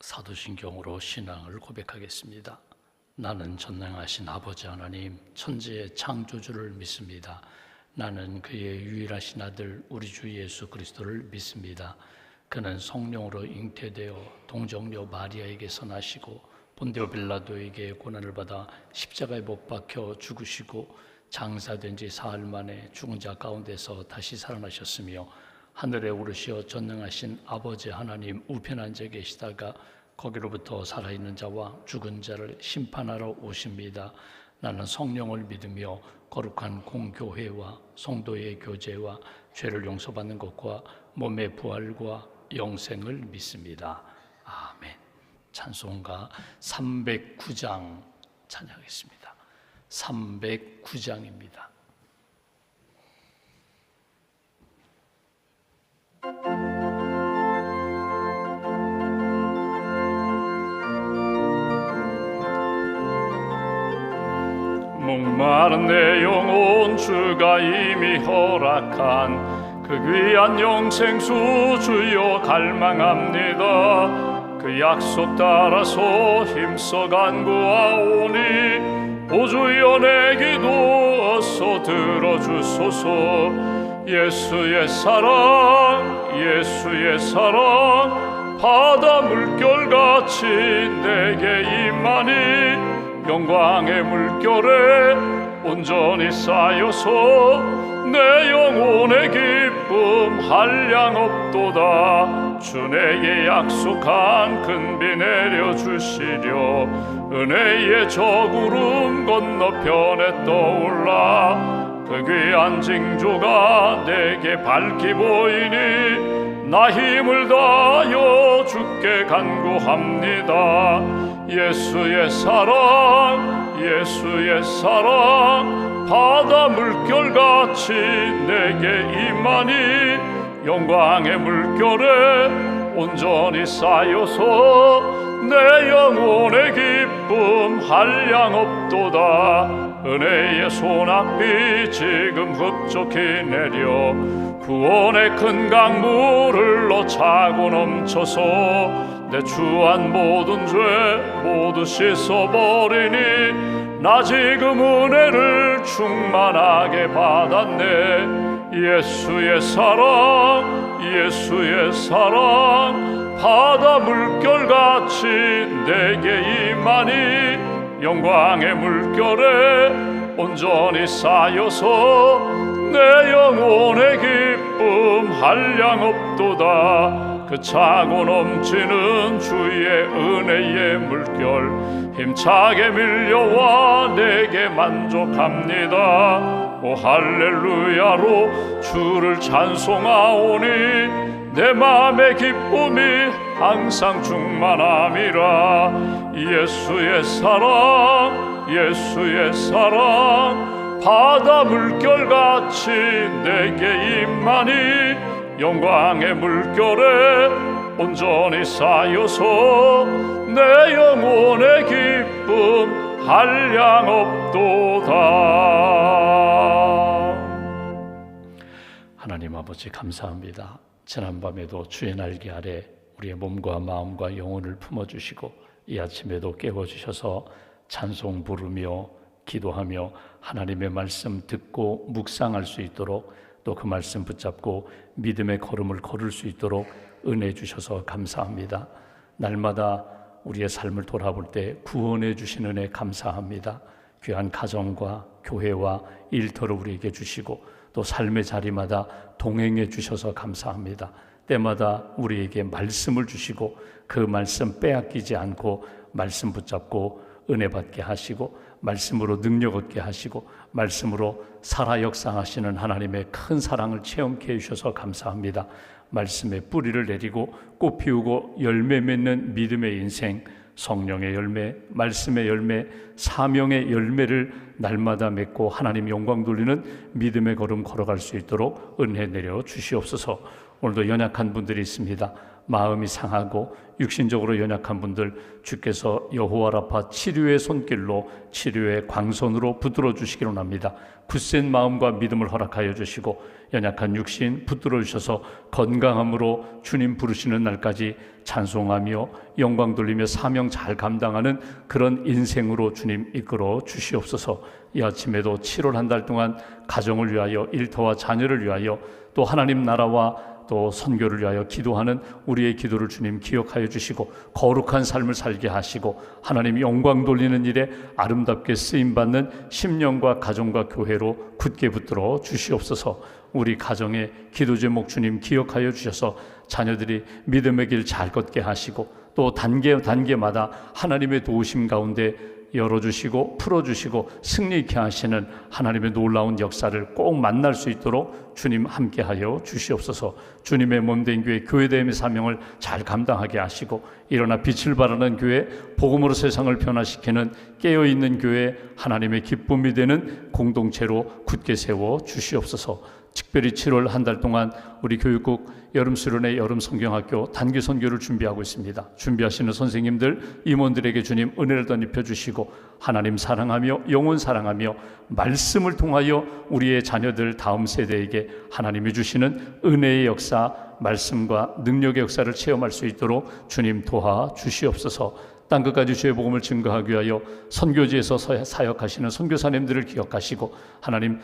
사도신경으로 신앙을 고백하겠습니다. 나는 전능하신 아버지 하나님, 천지의 창조주를 믿습니다. 나는 그의 유일하신 아들 우리 주 예수 그리스도를 믿습니다. 그는 성령으로 잉태되어 동정녀 마리아에게서 나시고 본디오 빌라도에게 고난을 받아 십자가에 못 박혀 죽으시고 장사된 지 사흘 만에 죽은 자 가운데서 다시 살아나셨으며 하늘에 오르시어 전능하신 아버지 하나님 우편 앉아 계시다가 거기로부터 살아있는 자와 죽은 자를 심판하러 오십니다. 나는 성령을 믿으며 거룩한 공교회와 성도의 교제와 죄를 용서받는 것과 몸의 부활과 영생을 믿습니다. 아멘. 찬송가 309장 찬양하겠습니다. 309장입니다. 목마른 내 영혼 주가 이미 허락한 그 귀한 영생수 주여 갈망합니다. 그 약속 따라서 힘써 간구하오니 오주여 내 기도 어서 들어주소서. 예수의 사랑 예수의 사랑 바다 물결같이 내게 임하니 영광의 물결에 온전히 쌓여서 내 영혼의 기쁨 한량 없도다. 주 내게 약속한 큰 비 내려주시려 은혜의 저 구름 건너편에 떠올라 그 귀한 징조가 내게 밝히 보이니 나 힘을 다하여 주께 간구합니다. 예수의 사랑 예수의 사랑 바다 물결같이 내게 임하니 영광의 물결에 온전히 쌓여서 내 영혼의 기쁨 한량 없도다. 은혜의 소낙비 지금 흡족히 내려 구원의 큰 강물을 흘러 차고 넘쳐서 내 추한 모든 죄 모두 씻어버리니 나 지금 은혜를 충만하게 받았네. 예수의 사랑 예수의 사랑 바다 물결같이 내게 임하니 영광의 물결에 온전히 쌓여서 내 영혼의 기쁨 한량 없도다. 그 차고 넘치는 주의 은혜의 물결 힘차게 밀려와 내게 만족합니다. 오 할렐루야로 주를 찬송하오니 내 맘의 기쁨이 항상 충만함이라. 예수의 사랑 예수의 사랑 바다 물결같이 내게 임하니 영광의 물결에 온전히 쌓여서 내 영혼의 기쁨 한량 없도다. 하나님 아버지 감사합니다. 지난밤에도 주의 날개 아래 우리의 몸과 마음과 영혼을 품어주시고 이 아침에도 깨워주셔서 찬송 부르며 기도하며 하나님의 말씀 듣고 묵상할 수 있도록 또 그 말씀 붙잡고 믿음의 걸음을 걸을 수 있도록 은혜 주셔서 감사합니다. 날마다 우리의 삶을 돌아볼 때 구원해 주신 은혜 감사합니다. 귀한 가정과 교회와 일터를 우리에게 주시고 또 삶의 자리마다 동행해 주셔서 감사합니다. 때마다 우리에게 말씀을 주시고 그 말씀 빼앗기지 않고 말씀 붙잡고 은혜 받게 하시고 말씀으로 능력 얻게 하시고 말씀으로 살아 역사하시는 하나님의 큰 사랑을 체험케 해주셔서 감사합니다. 말씀의 뿌리를 내리고 꽃 피우고 열매 맺는 믿음의 인생, 성령의 열매, 말씀의 열매, 사명의 열매를 날마다 맺고 하나님 영광 돌리는 믿음의 걸음 걸어갈 수 있도록 은혜 내려 주시옵소서. 오늘도 연약한 분들이 있습니다. 마음이 상하고 육신적으로 연약한 분들 주께서 여호와 라파 치료의 손길로 치료의 광선으로 붙들어 주시기를 원합니다. 굳센 마음과 믿음을 허락하여 주시고 연약한 육신 붙들어 주셔서 건강함으로 주님 부르시는 날까지 찬송하며 영광 돌리며 사명 잘 감당하는 그런 인생으로 주님 이끌어 주시옵소서. 이 아침에도 7월 한 달 동안 가정을 위하여 일터와 자녀를 위하여 또 하나님 나라와 또 선교를 위하여 기도하는 우리의 기도를 주님 기억하여 주시고 거룩한 삶을 살게 하시고 하나님 영광 돌리는 일에 아름답게 쓰임받는 심령과 가정과 교회로 굳게 붙들어 주시옵소서. 우리 가정의 기도 제목 주님 기억하여 주셔서 자녀들이 믿음의 길 잘 걷게 하시고 또 단계마다 하나님의 도우심 가운데 열어주시고 풀어주시고 승리케 하시는 하나님의 놀라운 역사를 꼭 만날 수 있도록 주님 함께하여 주시옵소서. 주님의 몸된 교회, 교회됨의 사명을 잘 감당하게 하시고 일어나 빛을 발하는 교회, 복음으로 세상을 변화시키는 깨어있는 교회, 하나님의 기쁨이 되는 공동체로 굳게 세워 주시옵소서. 특별히 7월 한 달 동안 우리 교육국 여름수련회 여름성경학교 단기 선교를 준비하고 있습니다. 준비하시는 선생님들, 임원들에게 주님 은혜를 덧입혀 주시고 하나님 사랑하며 영혼 사랑하며 말씀을 통하여 우리의 자녀들 다음 세대에게 하나님이 주시는 은혜의 역사, 말씀과 능력의 역사를 체험할 수 있도록 주님 도와 주시옵소서. 땅끝까지 주의 복음을 증거하기 위하여 선교지에서 사역하시는 선교사님들을 기억하시고 하나님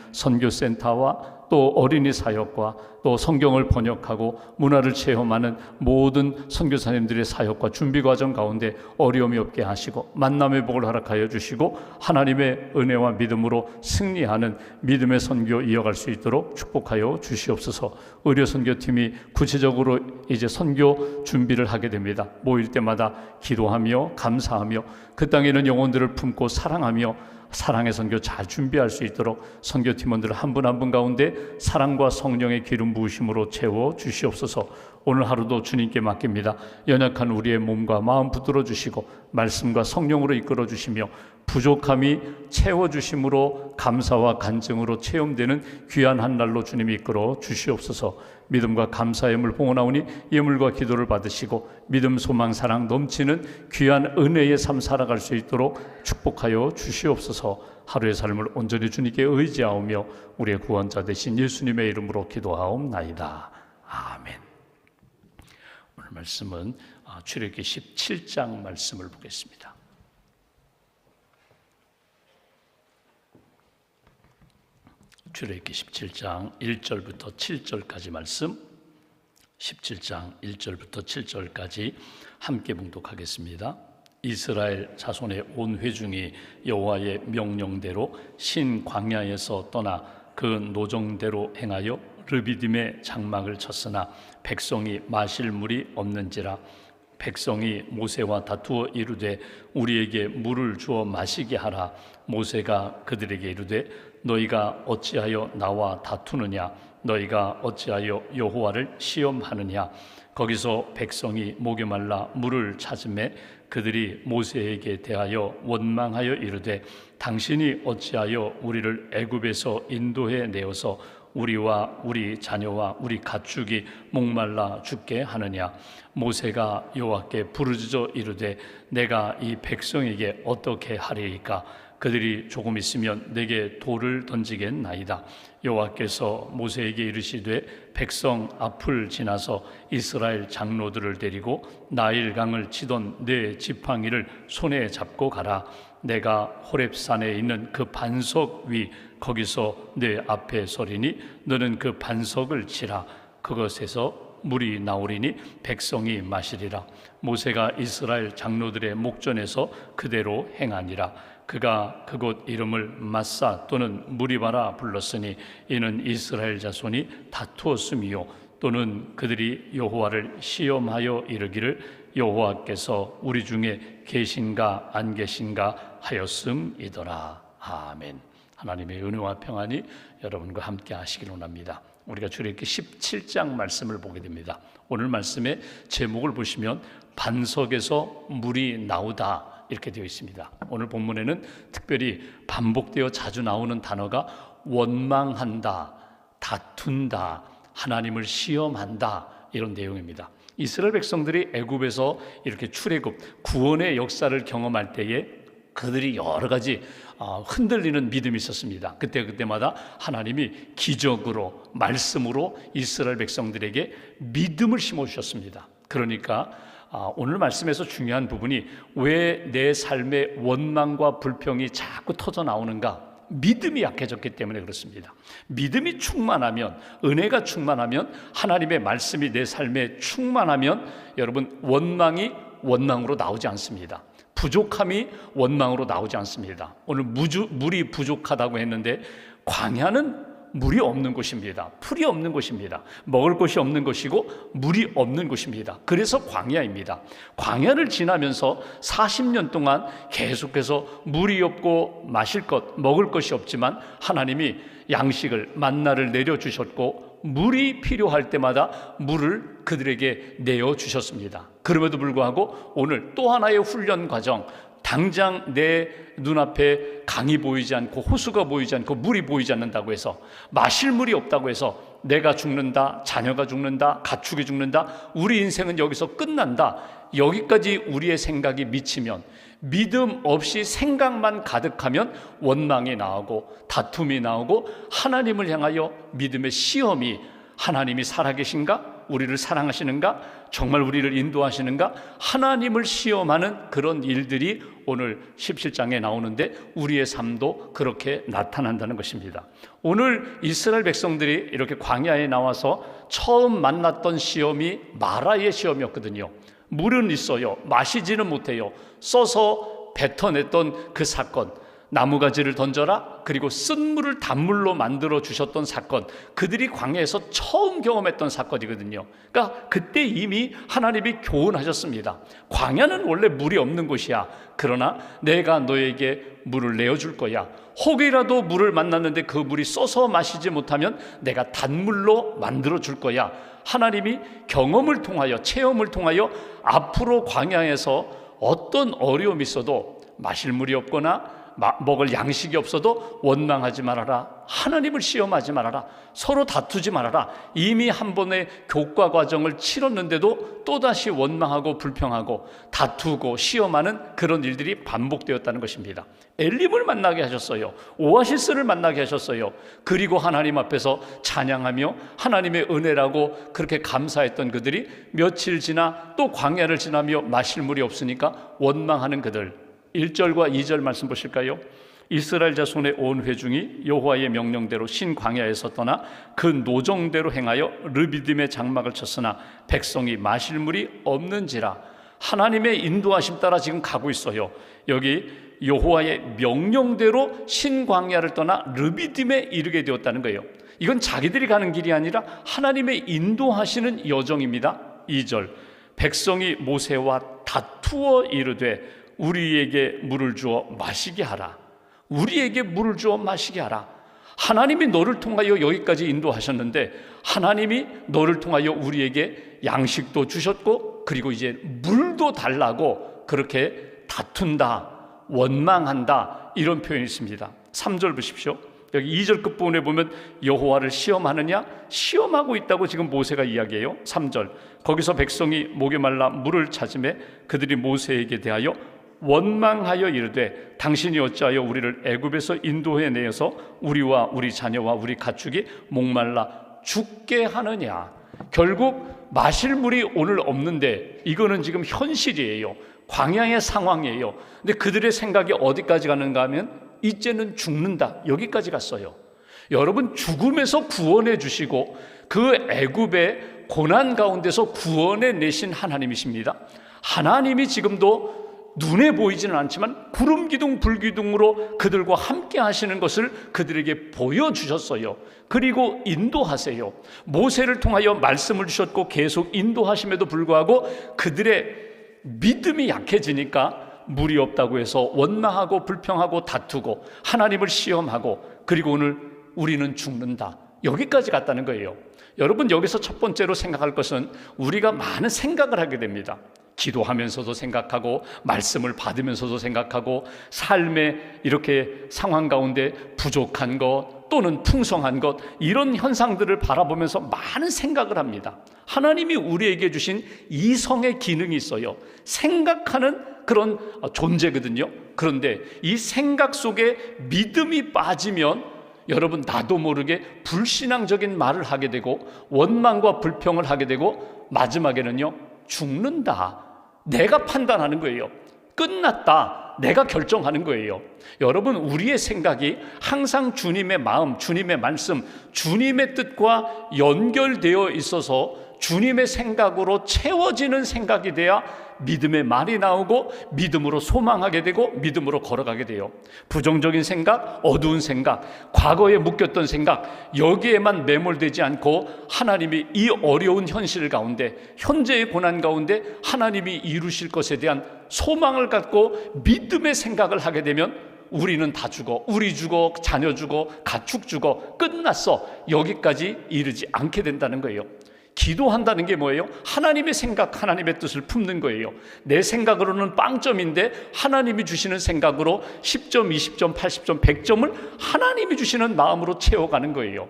선교센터와 또 어린이 사역과 또 성경을 번역하고 문화를 체험하는 모든 선교사님들의 사역과 준비 과정 가운데 어려움이 없게 하시고 만남의 복을 허락하여 주시고 하나님의 은혜와 믿음으로 승리하는 믿음의 선교 이어갈 수 있도록 축복하여 주시옵소서. 의료 선교팀이 구체적으로 이제 선교 준비를 하게 됩니다. 모일 때마다 기도하며 감사하며 그 땅에 있는 영혼들을 품고 사랑하며 사랑의 선교 잘 준비할 수 있도록 선교팀원들 한 분 한 분 가운데 사랑과 성령의 기름 부으심으로 채워 주시옵소서. 오늘 하루도 주님께 맡깁니다. 연약한 우리의 몸과 마음 붙들어 주시고 말씀과 성령으로 이끌어 주시며 부족함이 채워주심으로 감사와 간증으로 체험되는 귀한 한 날로 주님이 이끌어 주시옵소서. 믿음과 감사의 예물 봉헌하오니 예물과 기도를 받으시고 믿음, 소망, 사랑 넘치는 귀한 은혜의 삶 살아갈 수 있도록 축복하여 주시옵소서. 하루의 삶을 온전히 주님께 의지하오며 우리의 구원자 되신 예수님의 이름으로 기도하옵나이다. 아멘. 오늘 말씀은 출애굽기 17장 말씀을 보겠습니다. 출애굽기 17장 1절부터 7절까지 말씀, 17장 1절부터 7절까지 함께 봉독하겠습니다. 이스라엘 자손의 온 회중이 여호와의 명령대로 신 광야에서 떠나 그 노정대로 행하여 르비딤의 장막을 쳤으나 백성이 마실 물이 없는지라. 백성이 모세와 다투어 이르되 우리에게 물을 주어 마시게 하라. 모세가 그들에게 이르되 너희가 어찌하여 나와 다투느냐? 너희가 어찌하여 여호와를 시험하느냐? 거기서 백성이 목이 말라 물을 찾음에 그들이 모세에게 대하여 원망하여 이르되 당신이 어찌하여 우리를 애굽에서 인도해 내어서 우리와 우리 자녀와 우리 가축이 목말라 죽게 하느냐? 모세가 여호와께 부르짖어 이르되 내가 이 백성에게 어떻게 하리이까? 그들이 조금 있으면 내게 돌을 던지겠나이다. 여호와께서 모세에게 이르시되 백성 앞을 지나서 이스라엘 장로들을 데리고 나일강을 치던 네 지팡이를 손에 잡고 가라. 내가 호렙산에 있는 그 반석 위 거기서 내 앞에 서리니 너는 그 반석을 치라. 그것에서 물이 나오리니 백성이 마시리라. 모세가 이스라엘 장로들의 목전에서 그대로 행하니라. 그가 그곳 이름을 마사 또는 무리바라 불렀으니 이는 이스라엘 자손이 다투었음이요 또는 그들이 여호와를 시험하여 이르기를 여호와께서 우리 중에 계신가 안 계신가 하였음이더라. 아멘. 하나님의 은혜와 평안이 여러분과 함께 하시길 원합니다. 우리가 출애굽기 17장 말씀을 보게 됩니다. 오늘 말씀의 제목을 보시면 반석에서 물이 나오다 이렇게 되어 있습니다. 오늘 본문에는 특별히 반복되어 자주 나오는 단어가 원망한다, 다툰다, 하나님을 시험한다 이런 내용입니다. 이스라엘 백성들이 애굽에서 이렇게 출애굽, 구원의 역사를 경험할 때에 그들이 여러 가지 흔들리는 믿음이 있었습니다. 그때마다 하나님이 기적으로, 말씀으로 이스라엘 백성들에게 믿음을 심어주셨습니다. 그러니까 오늘 말씀에서 중요한 부분이 왜 내 삶의 원망과 불평이 자꾸 터져 나오는가? 믿음이 약해졌기 때문에 그렇습니다. 믿음이 충만하면, 은혜가 충만하면, 하나님의 말씀이 내 삶에 충만하면 여러분, 원망이 원망으로 나오지 않습니다. 부족함이 원망으로 나오지 않습니다. 오늘 물이 부족하다고 했는데 광야는 물이 없는 곳입니다. 풀이 없는 곳입니다. 먹을 것이 없는 것이고 물이 없는 곳입니다. 그래서 광야입니다. 광야를 지나면서 40년 동안 계속해서 물이 없고 마실 것, 먹을 것이 없지만 하나님이 양식을, 만나를 내려주셨고 물이 필요할 때마다 물을 그들에게 내어주셨습니다. 그럼에도 불구하고 오늘 또 하나의 훈련 과정, 당장 내 눈앞에 강이 보이지 않고 호수가 보이지 않고 물이 보이지 않는다고 해서, 마실 물이 없다고 해서 내가 죽는다, 자녀가 죽는다, 가축이 죽는다, 우리 인생은 여기서 끝난다, 여기까지 우리의 생각이 미치면, 믿음 없이 생각만 가득하면 원망이 나오고 다툼이 나오고 하나님을 향하여 믿음의 시험이, 하나님이 살아계신가? 우리를 사랑하시는가? 정말 우리를 인도하시는가? 하나님을 시험하는 그런 일들이 오늘 17장에 나오는데 우리의 삶도 그렇게 나타난다는 것입니다. 오늘 이스라엘 백성들이 이렇게 광야에 나와서 처음 만났던 시험이 마라의 시험이었거든요. 물은 있어요. 마시지는 못해요. 써서 뱉어냈던 그 사건, 나무가지를 던져라, 그리고 쓴 물을 단물로 만들어 주셨던 사건, 그들이 광야에서 처음 경험했던 사건이거든요. 그러니까 그때 이미 하나님이 교훈하셨습니다. 광야는 원래 물이 없는 곳이야. 그러나 내가 너에게 물을 내어줄 거야. 혹이라도 물을 만났는데 그 물이 써서 마시지 못하면 내가 단물로 만들어 줄 거야. 하나님이 경험을 통하여, 체험을 통하여 앞으로 광야에서 어떤 어려움이 있어도, 마실 물이 없거나 먹을 양식이 없어도 원망하지 말아라. 하나님을 시험하지 말아라. 서로 다투지 말아라. 이미 한 번의 교과 과정을 치렀는데도 또다시 원망하고 불평하고 다투고 시험하는 그런 일들이 반복되었다는 것입니다. 엘림을 만나게 하셨어요. 오아시스를 만나게 하셨어요. 그리고 하나님 앞에서 찬양하며 하나님의 은혜라고 그렇게 감사했던 그들이 며칠 지나 또 광야를 지나며 마실 물이 없으니까 원망하는 그들. 1절과 2절 말씀 보실까요? 이스라엘 자손의 온 회중이 여호와의 명령대로 신광야에서 떠나 그 노정대로 행하여 르비딤의 장막을 쳤으나 백성이 마실 물이 없는지라. 하나님의 인도하심 따라 지금 가고 있어요. 여기 여호와의 명령대로 신광야를 떠나 르비딤에 이르게 되었다는 거예요. 이건 자기들이 가는 길이 아니라 하나님의 인도하시는 여정입니다. 2절, 백성이 모세와 다투어 이르되 우리에게 물을 주어 마시게 하라. 우리에게 물을 주어 마시게 하라. 하나님이 너를 통하여 여기까지 인도하셨는데 하나님이 너를 통하여 우리에게 양식도 주셨고 그리고 이제 물도 달라고 그렇게 다툰다, 원망한다, 이런 표현이 있습니다. 3절 보십시오. 여기 2절 끝부분에 보면 여호와를 시험하느냐? 시험하고 있다고 지금 모세가 이야기해요. 3절, 거기서 백성이 목에 말라 물을 찾으매 그들이 모세에게 대하여 원망하여 이르되 당신이 어찌하여 우리를 애굽에서 인도해 내어서 우리와 우리 자녀와 우리 가축이 목말라 죽게 하느냐. 결국 마실 물이 오늘 없는데 이거는 지금 현실이에요. 광야의 상황이에요. 근데 그들의 생각이 어디까지 가는가 하면 이제는 죽는다, 여기까지 갔어요. 여러분, 죽음에서 구원해 주시고 그 애굽의 고난 가운데서 구원해 내신 하나님이십니다. 하나님이 지금도 눈에 보이지는 않지만 구름 기둥 불기둥으로 그들과 함께 하시는 것을 그들에게 보여주셨어요. 그리고 인도하세요. 모세를 통하여 말씀을 주셨고 계속 인도하심에도 불구하고 그들의 믿음이 약해지니까 물이 없다고 해서 원망하고 불평하고 다투고 하나님을 시험하고 그리고 오늘 우리는 죽는다, 여기까지 갔다는 거예요. 여러분, 여기서 첫 번째로 생각할 것은 우리가 많은 생각을 하게 됩니다. 기도하면서도 생각하고 말씀을 받으면서도 생각하고 삶의 이렇게 상황 가운데 부족한 것 또는 풍성한 것 이런 현상들을 바라보면서 많은 생각을 합니다. 하나님이 우리에게 주신 이성의 기능이 있어요. 생각하는 그런 존재거든요. 그런데 이 생각 속에 믿음이 빠지면 여러분 나도 모르게 불신앙적인 말을 하게 되고 원망과 불평을 하게 되고 마지막에는요 죽는다. 내가 판단하는 거예요. 끝났다. 내가 결정하는 거예요. 여러분 우리의 생각이 항상 주님의 마음, 주님의 말씀, 주님의 뜻과 연결되어 있어서 주님의 생각으로 채워지는 생각이 돼야 믿음의 말이 나오고 믿음으로 소망하게 되고 믿음으로 걸어가게 돼요. 부정적인 생각, 어두운 생각, 과거에 묶였던 생각 여기에만 매몰되지 않고 하나님이 이 어려운 현실 가운데 현재의 고난 가운데 하나님이 이루실 것에 대한 소망을 갖고 믿음의 생각을 하게 되면 우리는 다 죽어, 우리 죽어, 자녀 죽어, 가축 죽어, 끝났어 여기까지 이르지 않게 된다는 거예요. 기도한다는 게 뭐예요? 하나님의 생각, 하나님의 뜻을 품는 거예요. 내 생각으로는 빵점인데 하나님이 주시는 생각으로 10점, 20점, 80점, 100점을 하나님이 주시는 마음으로 채워가는 거예요.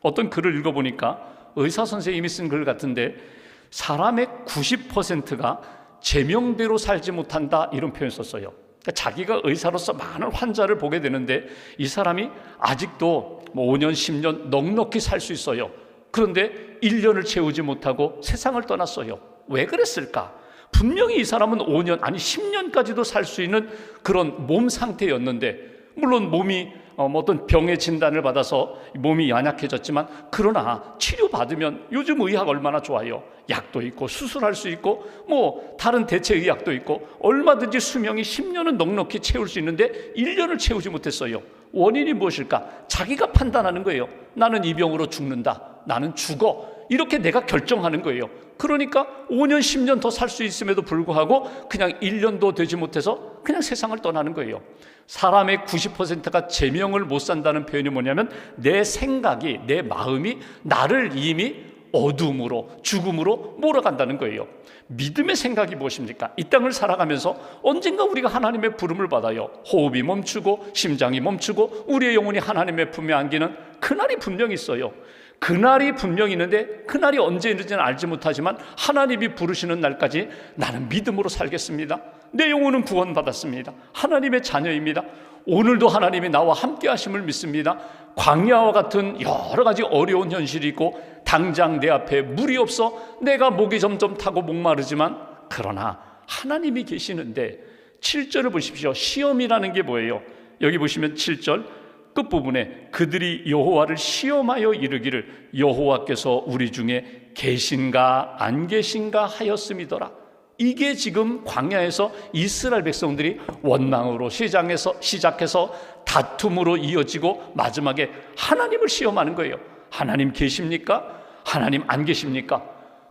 어떤 글을 읽어보니까 의사 선생님이 쓴 글 같은데 사람의 90%가 제명대로 살지 못한다 이런 표현을 썼어요. 그러니까 자기가 의사로서 많은 환자를 보게 되는데 이 사람이 아직도 5년, 10년 넉넉히 살 수 있어요. 그런데 1년을 채우지 못하고 세상을 떠났어요. 왜 그랬을까? 분명히 이 사람은 5년 아니 10년까지도 살 수 있는 그런 몸 상태였는데 물론 몸이 어떤 병의 진단을 받아서 몸이 연약해졌지만 그러나 치료받으면 요즘 의학 얼마나 좋아요. 약도 있고 수술할 수 있고 다른 대체 의학도 있고 얼마든지 수명이 10년은 넉넉히 채울 수 있는데 1년을 채우지 못했어요. 원인이 무엇일까? 자기가 판단하는 거예요. 나는 이 병으로 죽는다. 나는 죽어. 이렇게 내가 결정하는 거예요. 그러니까 5년 10년 더 살 수 있음에도 불구하고 그냥 1년도 되지 못해서 그냥 세상을 떠나는 거예요. 사람의 90%가 제명을 못 산다는 표현이 뭐냐면 내 생각이, 내 마음이 나를 이미 어둠으로, 죽음으로 몰아간다는 거예요. 믿음의 생각이 무엇입니까? 이 땅을 살아가면서 언젠가 우리가 하나님의 부름을 받아요. 호흡이 멈추고 심장이 멈추고 우리의 영혼이 하나님의 품에 안기는 그날이 분명히 있어요. 그날이 분명히 있는데 그날이 언제 있는지는 알지 못하지만 하나님이 부르시는 날까지 나는 믿음으로 살겠습니다. 내 영혼은 구원받았습니다. 하나님의 자녀입니다. 오늘도 하나님이 나와 함께 하심을 믿습니다. 광야와 같은 여러 가지 어려운 현실이 있고 당장 내 앞에 물이 없어 내가 목이 점점 타고 목마르지만 그러나 하나님이 계시는데 7절을 보십시오. 시험이라는 게 뭐예요? 여기 보시면 7절 끝부분에 그들이 여호와를 시험하여 이르기를 여호와께서 우리 중에 계신가 안 계신가 하였음이더라. 이게 지금 광야에서 이스라엘 백성들이 원망으로 시작해서 다툼으로 이어지고 마지막에 하나님을 시험하는 거예요. 하나님 계십니까? 하나님 안 계십니까?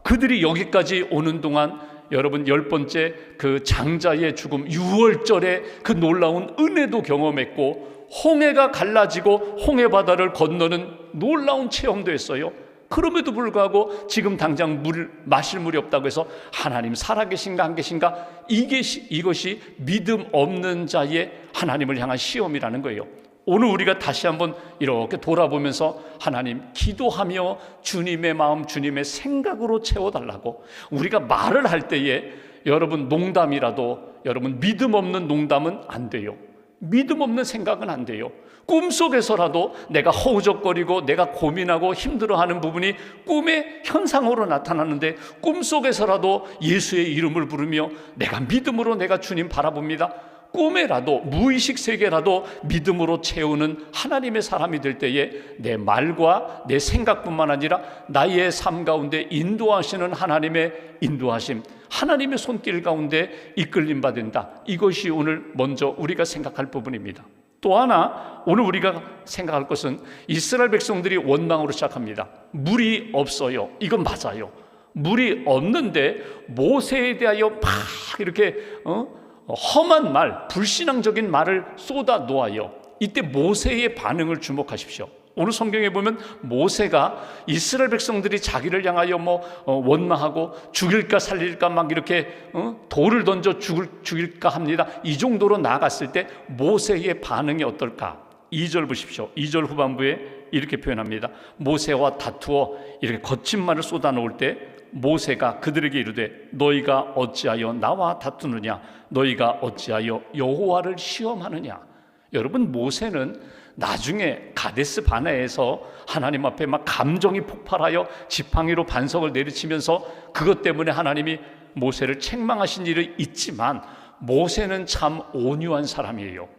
그들이 여기까지 오는 동안 여러분 10번째 그 장자의 죽음 6월절에 그 놀라운 은혜도 경험했고 홍해가 갈라지고 홍해바다를 건너는 놀라운 체험도 했어요. 그럼에도 불구하고 지금 당장 마실 물이 없다고 해서 하나님 살아계신가 안 계신가 이것이 믿음 없는 자의 하나님을 향한 시험이라는 거예요. 오늘 우리가 다시 한번 이렇게 돌아보면서 하나님 기도하며 주님의 마음 주님의 생각으로 채워달라고 우리가 말을 할 때에 여러분 농담이라도 여러분 믿음 없는 농담은 안 돼요. 믿음 없는 생각은 안 돼요. 꿈속에서라도 내가 허우적거리고 내가 고민하고 힘들어하는 부분이 꿈의 현상으로 나타나는데 꿈속에서라도 예수의 이름을 부르며 내가 믿음으로 내가 주님 바라봅니다. 꿈에라도 무의식 세계라도 믿음으로 채우는 하나님의 사람이 될 때에 내 말과 내 생각뿐만 아니라 나의 삶 가운데 인도하시는 하나님의 인도하심, 하나님의 손길 가운데 이끌림 받는다. 이것이 오늘 먼저 우리가 생각할 부분입니다. 또 하나 오늘 우리가 생각할 것은 이스라엘 백성들이 원망으로 시작합니다. 물이 없어요. 이건 맞아요. 물이 없는데 모세에 대하여 막 이렇게 험한 말, 불신앙적인 말을 쏟아 놓아요. 이때 모세의 반응을 주목하십시오. 오늘 성경에 보면 모세가 이스라엘 백성들이 자기를 향하여 원망하고 죽일까 살릴까 막 이렇게 돌을 던져 죽일까 합니다. 이 정도로 나아갔을 때 모세의 반응이 어떨까? 2절 보십시오. 2절 후반부에 이렇게 표현합니다. 모세와 다투어 이렇게 거친 말을 쏟아놓을 때 모세가 그들에게 이르되 너희가 어찌하여 나와 다투느냐? 너희가 어찌하여 여호와를 시험하느냐? 여러분, 모세는 나중에 가데스 바네에서 하나님 앞에 막 감정이 폭발하여 지팡이로 반석을 내리치면서 그것 때문에 하나님이 모세를 책망하신 일이 있지만 모세는 참 온유한 사람이에요.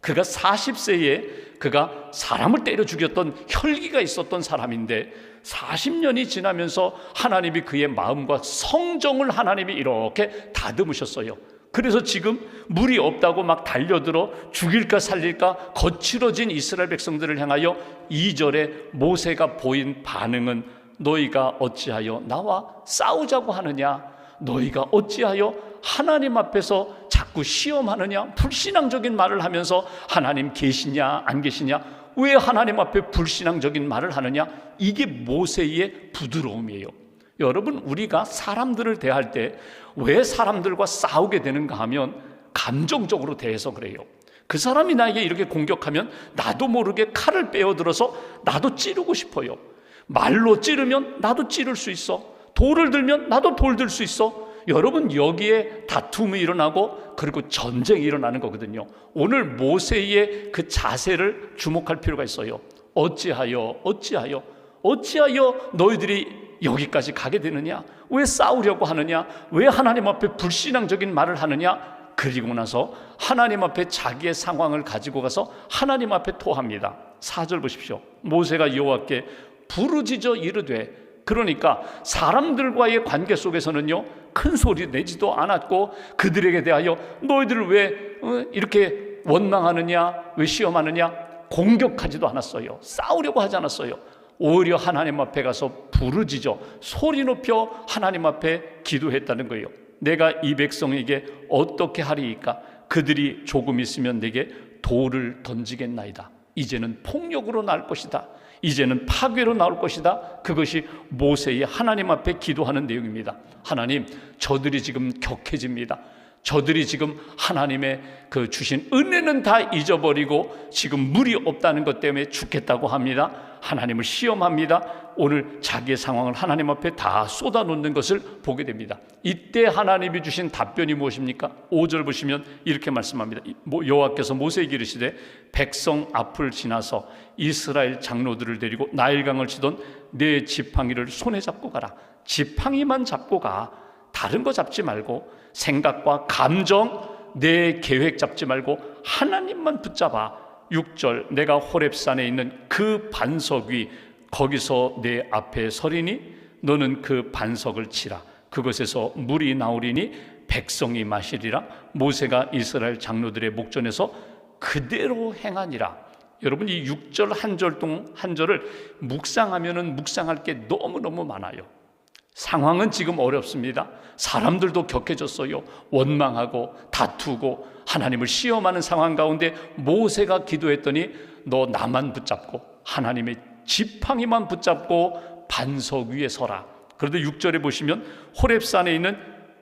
그가 40세에 그가 사람을 때려 죽였던 혈기가 있었던 사람인데 40년이 지나면서 하나님이 그의 마음과 성정을 하나님이 이렇게 다듬으셨어요. 그래서 지금 물이 없다고 막 달려들어 죽일까 살릴까 거칠어진 이스라엘 백성들을 향하여 2절에 모세가 보인 반응은 너희가 어찌하여 나와 싸우자고 하느냐? 너희가 어찌하여 하나님 앞에서 자꾸 시험하느냐? 불신앙적인 말을 하면서 하나님 계시냐 안 계시냐? 왜 하나님 앞에 불신앙적인 말을 하느냐? 이게 모세의 부드러움이에요. 여러분, 우리가 사람들을 대할 때 왜 사람들과 싸우게 되는가 하면 감정적으로 대해서 그래요. 그 사람이 나에게 이렇게 공격하면 나도 모르게 칼을 빼어들어서 나도 찌르고 싶어요. 말로 찌르면 나도 찌를 수 있어. 돌을 들면 나도 돌 들 수 있어. 여러분, 여기에 다툼이 일어나고 그리고 전쟁이 일어나는 거거든요. 오늘 모세의 그 자세를 주목할 필요가 있어요. 어찌하여 너희들이 여기까지 가게 되느냐? 왜 싸우려고 하느냐? 왜 하나님 앞에 불신앙적인 말을 하느냐? 그리고 나서 하나님 앞에 자기의 상황을 가지고 가서 하나님 앞에 토합니다. 4절 보십시오. 모세가 여호와께 부르짖어 이르되, 그러니까 사람들과의 관계 속에서는요 큰 소리 내지도 않았고 그들에게 대하여 너희들을 왜 이렇게 원망하느냐, 왜 시험하느냐, 공격하지도 않았어요. 싸우려고 하지 않았어요. 오히려 하나님 앞에 가서 부르짖어 소리 높여 하나님 앞에 기도했다는 거예요. 내가 이 백성에게 어떻게 하리이까? 그들이 조금 있으면 내게 돌을 던지겠나이다. 이제는 폭력으로 나올 것이다. 이제는 파괴로 나올 것이다. 그것이 모세의 하나님 앞에 기도하는 내용입니다. 하나님, 저들이 지금 격해집니다. 저들이 지금 하나님의 그 주신 은혜는 다 잊어버리고 지금 물이 없다는 것 때문에 죽겠다고 합니다. 하나님을 시험합니다. 오늘 자기의 상황을 하나님 앞에 다 쏟아놓는 것을 보게 됩니다. 이때 하나님이 주신 답변이 무엇입니까? 5절 보시면 이렇게 말씀합니다. 여호와께서 모세에게 이르시되 백성 앞을 지나서 이스라엘 장로들을 데리고 나일강을 치던 내 지팡이를 손에 잡고 가라. 지팡이만 잡고 가. 다른 거 잡지 말고 생각과 감정, 내 계획 잡지 말고 하나님만 붙잡아. 6절 내가 호렙산에 있는 그 반석 위 거기서 내 앞에 서리니 너는 그 반석을 치라. 그것에서 물이 나오리니 백성이 마시리라. 모세가 이스라엘 장로들의 목전에서 그대로 행하니라. 여러분, 이 6절 한 절을 묵상하면은 묵상할 게 너무너무 많아요. 상황은 지금 어렵습니다. 사람들도 격해졌어요. 원망하고 다투고 하나님을 시험하는 상황 가운데 모세가 기도했더니 너 나만 붙잡고 하나님의 지팡이만 붙잡고 반석 위에 서라. 그런데 6절에 보시면 호렙산에 있는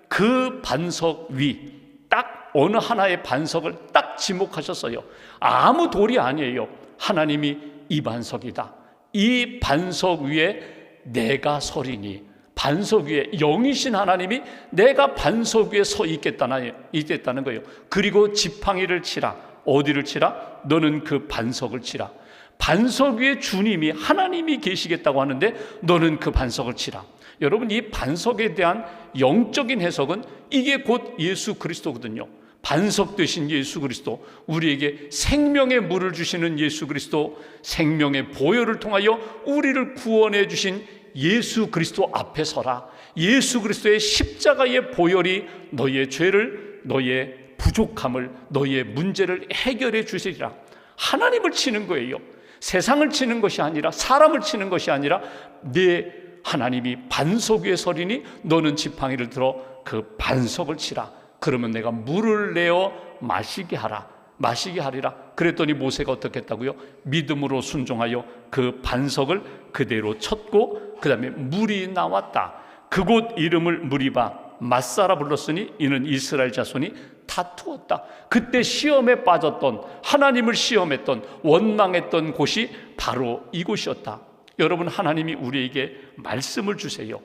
그 반석 위 딱 어느 하나의 반석을 딱 지목하셨어요. 아무 돌이 아니에요. 하나님이 이 반석이다. 이 반석 위에 내가 서리니, 반석 위에 영이신 하나님이 내가 반석 위에 서 있겠다는 거예요. 그리고 지팡이를 치라. 어디를 치라? 너는 그 반석을 치라. 반석 위에 주님이 하나님이 계시겠다고 하는데 너는 그 반석을 치라. 여러분, 이 반석에 대한 영적인 해석은 이게 곧 예수 그리스도거든요. 반석 되신 예수 그리스도, 우리에게 생명의 물을 주시는 예수 그리스도, 생명의 보혈을 통하여 우리를 구원해 주신 예수 그리스도 앞에 서라. 예수 그리스도의 십자가의 보혈이 너의 죄를, 너의 부족함을, 너의 문제를 해결해 주시리라. 하나님을 치는 거예요. 세상을 치는 것이 아니라, 사람을 치는 것이 아니라 내 하나님이 반석 위에 서리니 너는 지팡이를 들어 그 반석을 치라. 그러면 내가 물을 내어 마시게 하라. 마시게 하리라. 그랬더니 모세가 어떻게 했다고요? 믿음으로 순종하여 그 반석을 그대로 쳤고 그 다음에 물이 나왔다. 그곳 이름을 무리바 마사라 불렀으니 이는 이스라엘 자손이 다투었다. 그때 시험에 빠졌던, 하나님을 시험했던, 원망했던 곳이 바로 이곳이었다. 여러분, 하나님이 우리에게 말씀을 주세요.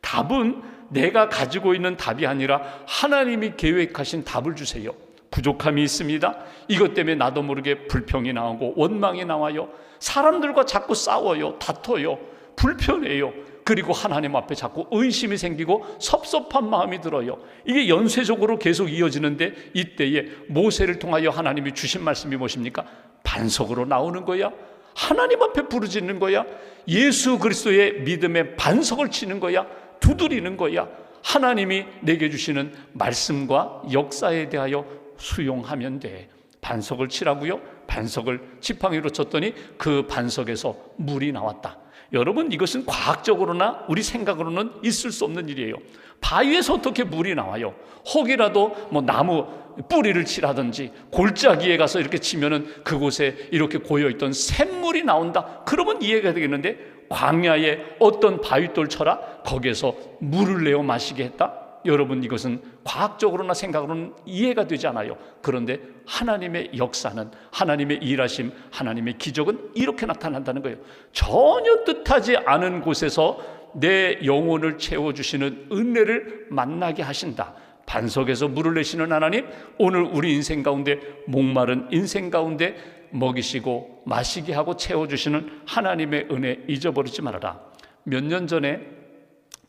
답은 내가 가지고 있는 답이 아니라 하나님이 계획하신 답을 주세요. 부족함이 있습니다. 이것 때문에 나도 모르게 불평이 나오고 원망이 나와요. 사람들과 자꾸 싸워요. 다퉈요. 불편해요. 그리고 하나님 앞에 자꾸 의심이 생기고 섭섭한 마음이 들어요. 이게 연쇄적으로 계속 이어지는데, 이때에 모세를 통하여 하나님이 주신 말씀이 무엇입니까? 반석으로 나오는 거야. 하나님 앞에 부르짖는 거야. 예수 그리스도의 믿음의 반석을 치는 거야. 두드리는 거야. 하나님이 내게 주시는 말씀과 역사에 대하여 수용하면 돼. 반석을 치라고요? 반석을 지팡이로 쳤더니 그 반석에서 물이 나왔다. 여러분, 이것은 과학적으로나 우리 생각으로는 있을 수 없는 일이에요. 바위에서 어떻게 물이 나와요? 혹이라도 나무 뿌리를 치라든지 골짜기에 가서 이렇게 치면은 그곳에 이렇게 고여있던 샘물이 나온다. 그러면 이해가 되겠는데, 광야에 어떤 바위돌 쳐라, 거기에서 물을 내어 마시게 했다? 여러분, 이것은 과학적으로나 생각으로는 이해가 되지 않아요. 그런데 하나님의 역사는, 하나님의 일하심, 하나님의 기적은 이렇게 나타난다는 거예요. 전혀 뜻하지 않은 곳에서 내 영혼을 채워주시는 은혜를 만나게 하신다. 반석에서 물을 내시는 하나님, 오늘 우리 인생 가운데, 목마른 인생 가운데 먹이시고 마시게 하고 채워주시는 하나님의 은혜 잊어버리지 말아라. 몇 년 전에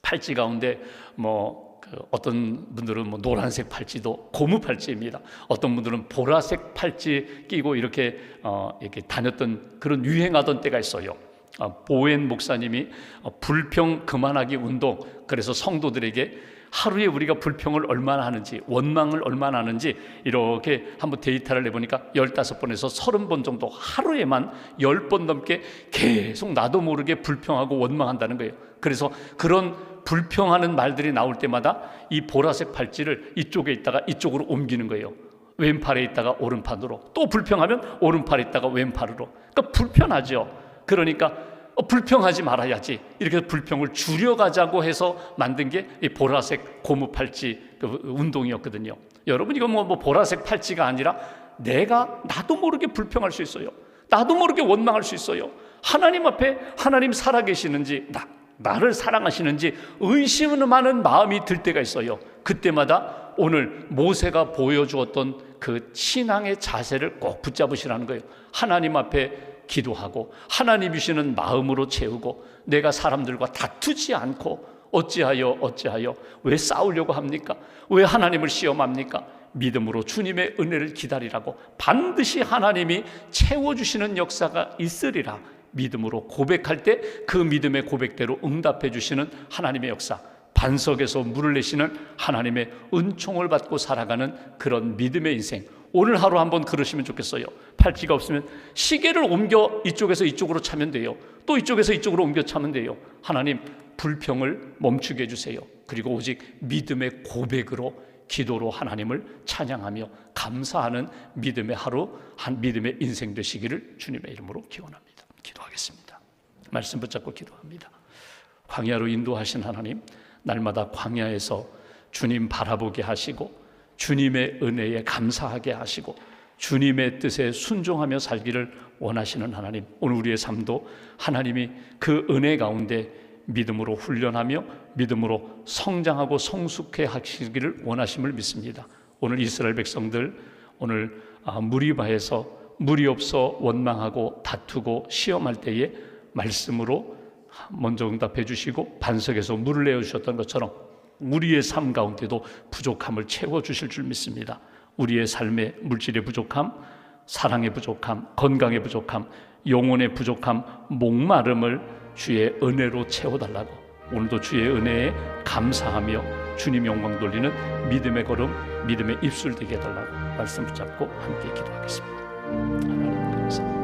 팔찌 가운데 어떤 분들은 노란색 팔찌도 고무 팔찌입니다. 어떤 분들은 보라색 팔찌 끼고 이렇게 다녔던, 그런 유행하던 때가 있어요. 보엔 목사님이 불평 그만하기 운동, 그래서 성도들에게 하루에 우리가 불평을 얼마나 하는지, 원망을 얼마나 하는지 이렇게 한번 데이터를 내보니까 15번에서 30번 정도 하루에만 10번 넘게 계속 나도 모르게 불평하고 원망한다는 거예요. 그래서 그런 불평하는 말들이 나올 때마다 이 보라색 팔찌를 이쪽에 있다가 이쪽으로 옮기는 거예요. 왼팔에 있다가 오른팔으로, 또 불평하면 오른팔에 있다가 왼팔으로. 그러니까 불편하죠. 그러니까 불평하지 말아야지, 이렇게 불평을 줄여가자고 해서 만든 게 이 보라색 고무 팔찌 운동이었거든요. 여러분, 이건 보라색 팔찌가 아니라 나도 모르게 불평할 수 있어요. 나도 모르게 원망할 수 있어요. 하나님 앞에 하나님 살아계시는지, 나를 사랑하시는지 의심하는 마음이 들 때가 있어요. 그때마다 오늘 모세가 보여주었던 그 신앙의 자세를 꼭 붙잡으시라는 거예요. 하나님 앞에 기도하고 하나님이 주시는 마음으로 채우고, 내가 사람들과 다투지 않고 어찌하여 왜 싸우려고 합니까? 왜 하나님을 시험합니까? 믿음으로 주님의 은혜를 기다리라고. 반드시 하나님이 채워주시는 역사가 있으리라. 믿음으로 고백할 때 그 믿음의 고백대로 응답해 주시는 하나님의 역사, 반석에서 물을 내시는 하나님의 은총을 받고 살아가는 그런 믿음의 인생, 오늘 하루 한번 그러시면 좋겠어요. 팔찌가 없으면 시계를 옮겨 이쪽에서 이쪽으로 차면 돼요. 또 이쪽에서 이쪽으로 옮겨 차면 돼요. 하나님, 불평을 멈추게 해주세요. 그리고 오직 믿음의 고백으로, 기도로 하나님을 찬양하며 감사하는 믿음의 하루, 한 믿음의 인생 되시기를 주님의 이름으로 기원합니다. 기도하겠습니다. 말씀 붙잡고 기도합니다. 광야로 인도하신 하나님, 날마다 광야에서 주님 바라보게 하시고 주님의 은혜에 감사하게 하시고 주님의 뜻에 순종하며 살기를 원하시는 하나님, 오늘 우리의 삶도 하나님이 그 은혜 가운데 믿음으로 훈련하며 믿음으로 성장하고 성숙해 하시기를 원하심을 믿습니다. 오늘 이스라엘 백성들, 오늘 무리바에서 물이 없어 원망하고 다투고 시험할 때에 말씀으로 먼저 응답해 주시고 반석에서 물을 내어주셨던 것처럼 우리의 삶 가운데도 부족함을 채워주실 줄 믿습니다. 우리의 삶의 물질의 부족함, 사랑의 부족함, 건강의 부족함, 영혼의 부족함, 목마름을 주의 은혜로 채워달라고, 오늘도 주의 은혜에 감사하며 주님 영광 돌리는 믿음의 걸음, 믿음의 입술 되게 해달라고 말씀 붙잡고 함께 기도하겠습니다. 하나님 감사합니다.